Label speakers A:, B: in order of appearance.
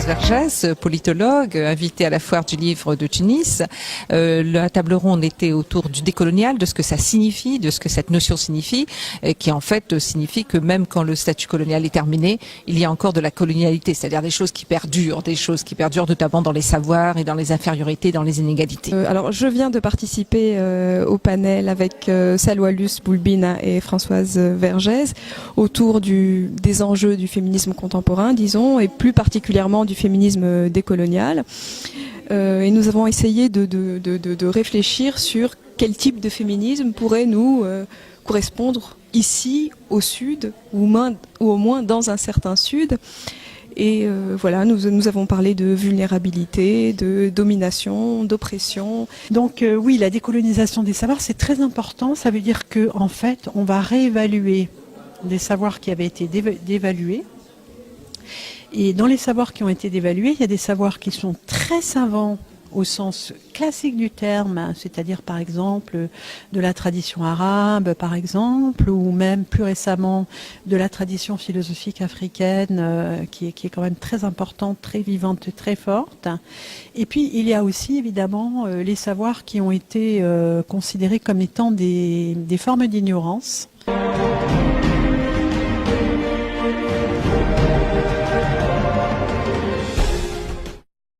A: Vergès, politologue, invité à la foire du livre de Tunis. La table ronde était autour du décolonial, de ce que ça signifie, de ce que cette notion signifie, et qui en fait signifie que même quand le statut colonial est terminé, il y a encore de la colonialité, c'est-à-dire des choses qui perdurent notamment dans les savoirs et dans les infériorités, dans les inégalités.
B: Alors je viens de participer au panel avec Salwa Luce Boulbina et Françoise Vergès autour des enjeux du féminisme contemporain, disons, et plus particulièrement du féminisme décolonial. Et nous avons essayé de réfléchir sur quel type de féminisme pourrait nous correspondre ici, au Sud, ou au moins dans un certain Sud. Et voilà, nous avons parlé de vulnérabilité, de domination, d'oppression.
C: Donc oui, la décolonisation des savoirs, c'est très important. Ça veut dire que en fait, on va réévaluer des savoirs qui avaient été dévalués. Et dans les savoirs qui ont été dévalués, il y a des savoirs qui sont très savants au sens classique du terme, c'est-à-dire par exemple de la tradition arabe, par exemple, ou même plus récemment de la tradition philosophique africaine, qui est quand même très importante, très vivante, très forte. Et puis il y a aussi évidemment les savoirs qui ont été considérés comme étant des formes d'ignorance.